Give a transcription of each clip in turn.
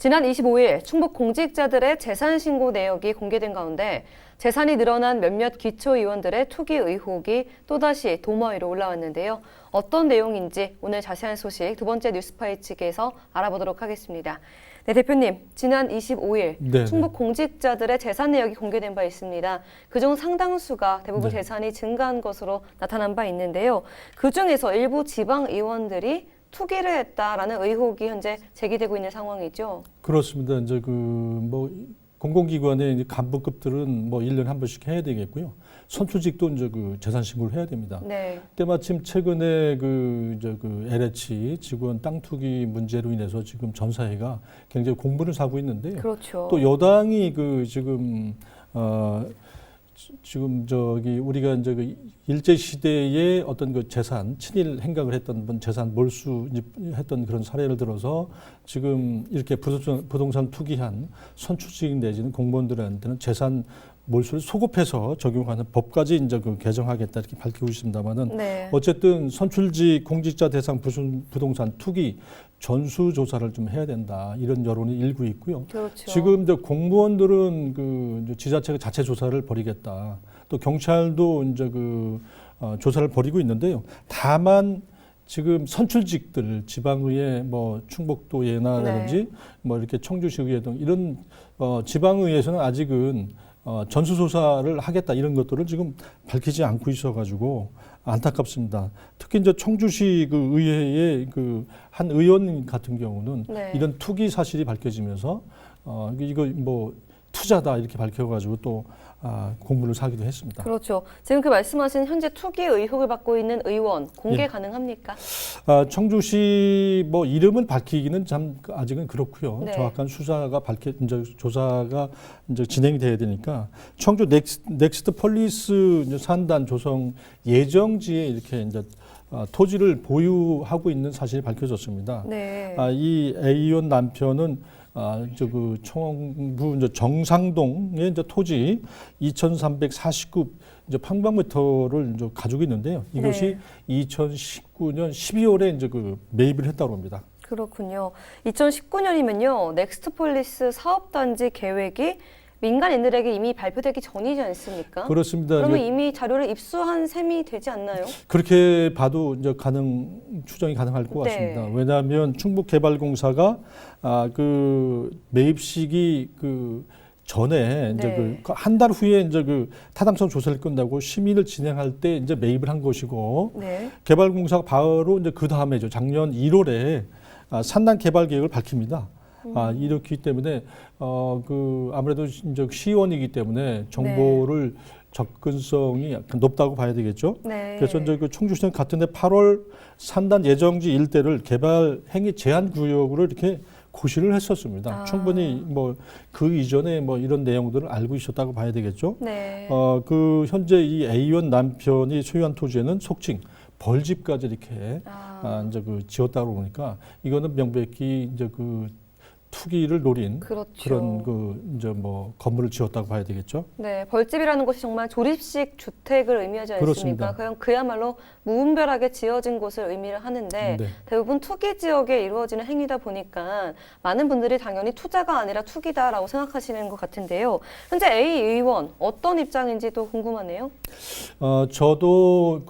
지난 25일 충북 공직자들의 재산 신고 내역이 공개된 가운데 재산이 늘어난 몇몇 기초의원들의 투기 의혹이 또다시 도마 위로 올라왔는데요. 어떤 내용인지 오늘 자세한 소식 두 번째 뉴스파이 측에서 알아보도록 하겠습니다. 네, 대표님, 지난 25일 네네. 충북 공직자들의 재산 내역이 공개된 바 있습니다. 그중 상당수가 대부분 네. 재산이 증가한 것으로 나타난 바 있는데요. 그중에서 일부 지방의원들이 투기를 했다라는 의혹이 현재 제기되고 있는 상황이죠. 그렇습니다. 이제 공공기관의 이제 간부급들은 1년에 한 번씩 해야 되겠고요. 선출직도 이제 재산 신고를 해야 됩니다. 네. 때마침 최근에 LH 직원 땅 투기 문제로 인해서 지금 전사회가 굉장히 공분을 사고 있는데요. 그렇죠. 또 여당이 우리가 이제 일제 시대에 어떤 재산 친일 행각을 했던 재산 몰수했던 그런 사례를 들어서 지금 이렇게 부동산 투기한 선출직 내지는 공무원들한테는 재산 몰수를 소급해서 적용하는 법까지 이제 개정하겠다 이렇게 밝히고 있습니다만은 네. 어쨌든 선출직 공직자 대상 부동산 투기 전수조사를 좀 해야 된다 이런 여론이 일고 있고요. 그렇죠. 지금 이제 공무원들은 이제 지자체가 자체 조사를 벌이겠다. 또 경찰도 이제 조사를 벌이고 있는데요. 다만 지금 선출직들 지방의회 충북도의회라든지 이렇게 청주시의회 등 이런 지방의회에서는 아직은 전수조사를 하겠다 이런 것들을 지금 밝히지 않고 있어가지고 안타깝습니다. 특히 이제 청주시 의회의 한 의원 같은 경우는 이런 투기 사실이 밝혀지면서 이거 투자다 이렇게 밝혀가지고 또 공분을 사기도 했습니다. 그렇죠. 지금 말씀하신 현재 투기 의혹을 받고 있는 의원 공개 예. 가능합니까? 청주시 이름은 밝히기는 참 아직은 그렇고요. 네. 정확한 수사가 조사가 이제 진행이 돼야 되니까 청주 넥스트 폴리스 산단 조성 예정지에 이렇게 이제 토지를 보유하고 있는 사실이 밝혀졌습니다. 네. 이 A 의원 남편은 청부 정상동의 이제 토지 2,349 평방미터를 이제 가지고 있는데요. 이것이 2019년 12월에 이제 매입을 했다고 합니다. 그렇군요. 2019년이면요. 넥스트폴리스 사업단지 계획이 민간인들에게 이미 발표되기 전이지 않습니까? 그렇습니다. 그러면 이미 자료를 입수한 셈이 되지 않나요? 그렇게 봐도 이제 추정이 가능할 것 같습니다. 왜냐하면 충북개발공사가 매입 시기 전에 이제 한 달 후에 이제 타당성 조사를 끝나고 심의를 진행할 때 이제 매입을 한 것이고 개발공사가 바로 이제 그 다음에죠. 작년 1월에 산단 개발 계획을 밝힙니다. 이렇기 때문에 아무래도 이제 시의원이기 때문에 정보를 접근성이 약간 높다고 봐야 되겠죠. 그래서 이제 청주시는 같은 해 8월 산단 예정지 일대를 개발 행위 제한 구역으로 이렇게 고시를 했었습니다. 충분히 그 이전에 이런 내용들을 알고 있었다고 봐야 되겠죠. 현재 이 A원 남편이 소유한 토지에는 속칭 벌집까지 이렇게 이제 지었다고 보니까 이거는 명백히 이제 투기를 노린 그런 건물을 지었다고 봐야 되겠죠. 네, 벌집이라는 것이 정말 조립식 주택을 의미하지 않습니까? 그냥 그야말로 무분별하게 지어진 곳을 의미를 하는데 대부분 투기 지역에 이루어지는 행위다 보니까 많은 분들이 당연히 투자가 아니라 투기다라고 생각하시는 것 같은데요. 현재 A 의원 어떤 입장인지도 궁금하네요. 저도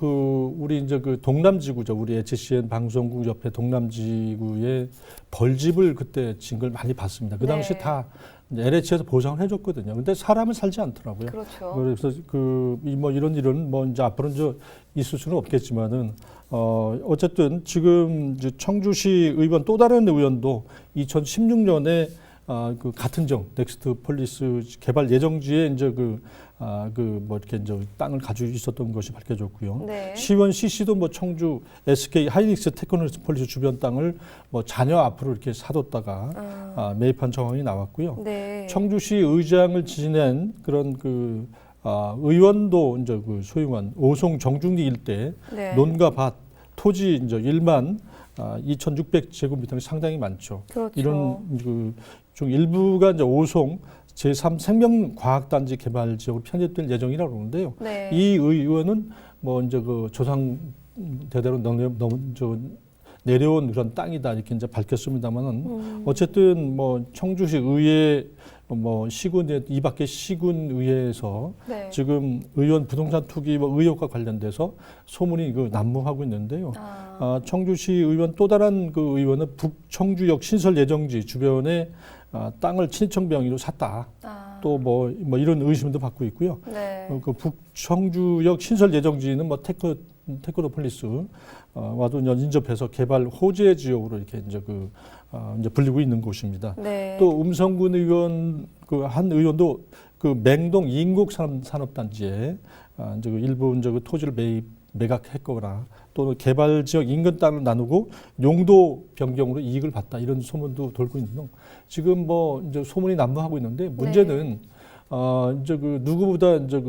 우리 이제 동남지구죠. 우리 HCN 방송국 옆에 동남지구에 벌집을 그때 진 걸 많이 봤습니다. 그 당시 다 LH에서 보상을 해줬거든요. 근데 사람은 살지 않더라고요. 그렇죠. 그래서 이런 일은 이제 앞으로는 있을 수는 없겠지만은 어쨌든 지금 이제 청주시 의원 또 다른 의원도 2016년에 같은 넥스트 폴리스 개발 예정지에 이제 이렇게 이제 땅을 가지고 있었던 것이 밝혀졌고요. 시의원 CC도 청주 SK 하이닉스 테크노폴리스 주변 땅을 자녀 앞으로 이렇게 사뒀다가 매입한 정황이 나왔고요. 청주시 의장을 지낸 그런 의원도 이제 소유한 오송 정중리 일대 논과 밭 토지 이제 1만 2,600제곱미터는 상당히 많죠. 이런 중 일부가 이제 오송 제3 생명과학단지 개발 지역으로 편입될 예정이라고 그러는데요. 이 의원은 이제 조상 대대로 내려온 그런 땅이다 이렇게 이제 밝혔습니다만은 어쨌든 뭐 청주시 의회 뭐 시군 이 밖에 시군 의회에서 네. 지금 의원 부동산 투기 뭐 의혹과 관련돼서 소문이 그 난무하고 있는데요. 청주시 의원 또 다른 그 의원은 북청주역 신설 예정지 주변에 땅을 친인척 명의로 샀다. 또 뭐 이런 의심도 받고 있고요. 네. 그 북청주역 신설 예정지는 뭐 테크노폴리스 와도 인접해서 개발 호재 지역으로 이렇게 이제 이제 불리고 있는 곳입니다. 네. 또 음성군 의원 그 한 의원도 그 맹동 인국 산업단지에 이제 그 일부 이제 그 토지를 매각했거나 또 개발 지역 인근 땅을 나누고 용도 변경으로 이익을 봤다 이런 소문도 돌고 있는 등 지금 뭐 이제 소문이 난무하고 있는데 문제는 이제 그 누구보다 이제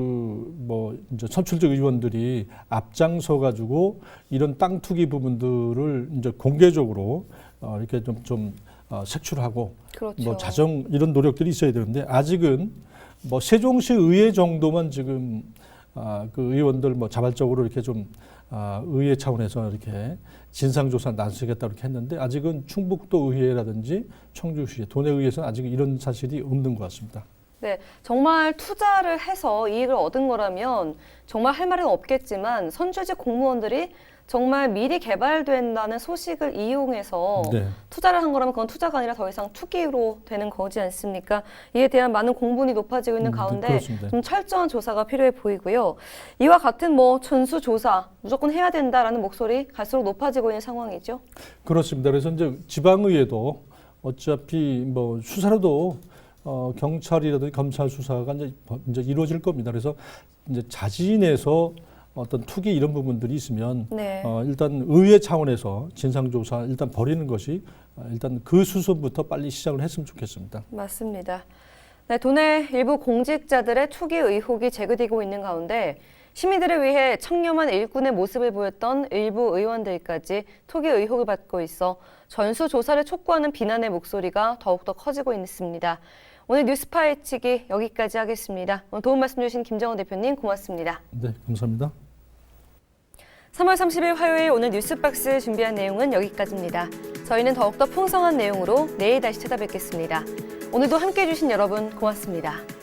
이제 선출직 의원들이 앞장서 가지고 이런 땅 투기 부분들을 이제 공개적으로 이렇게 좀 색출하고 그렇죠. 뭐 이런 노력들이 있어야 되는데 아직은 뭐 세종시 의회 정도만 지금 그 의원들 뭐 자발적으로 이렇게 좀 의회 차원에서 이렇게 진상조사 나서겠다 이렇게 했는데 아직은 충북도 의회라든지 청주시 도내의회에서는 아직 이런 사실이 없는 것 같습니다. 네, 정말 투자를 해서 이익을 얻은 거라면 정말 할 말은 없겠지만 선출직 공무원들이 정말 미리 개발된다는 소식을 이용해서 네. 투자를 한 거라면 그건 투자가 아니라 더 이상 투기로 되는 거지 않습니까? 이에 대한 많은 공분이 높아지고 있는 가운데 좀 철저한 조사가 필요해 보이고요. 이와 같은 뭐 전수조사 무조건 해야 된다라는 목소리 갈수록 높아지고 있는 상황이죠. 그렇습니다. 그래서 이제 지방의회도 어차피 뭐 수사로도 경찰이라든지 검찰 수사가 이제 이루어질 겁니다. 그래서 이제 자진해서 어떤 투기 이런 부분들이 있으면 네. 일단 의회 차원에서 진상조사 일단 벌이는 것이 일단 그 수순부터 빨리 시작을 했으면 좋겠습니다. 맞습니다. 네, 도내 일부 공직자들의 투기 의혹이 제기되고 있는 가운데 시민들을 위해 청렴한 일꾼의 모습을 보였던 일부 의원들까지 투기 의혹을 받고 있어 전수조사를 촉구하는 비난의 목소리가 더욱더 커지고 있습니다. 오늘 뉴스 파헤치기 여기까지 하겠습니다. 오늘 도움 말씀 주신 김정은 대표님 고맙습니다. 네, 감사합니다. 3월 30일 화요일 오늘 뉴스박스 준비한 내용은 여기까지입니다. 저희는 더욱더 풍성한 내용으로 내일 다시 찾아뵙겠습니다. 오늘도 함께해 주신 여러분 고맙습니다.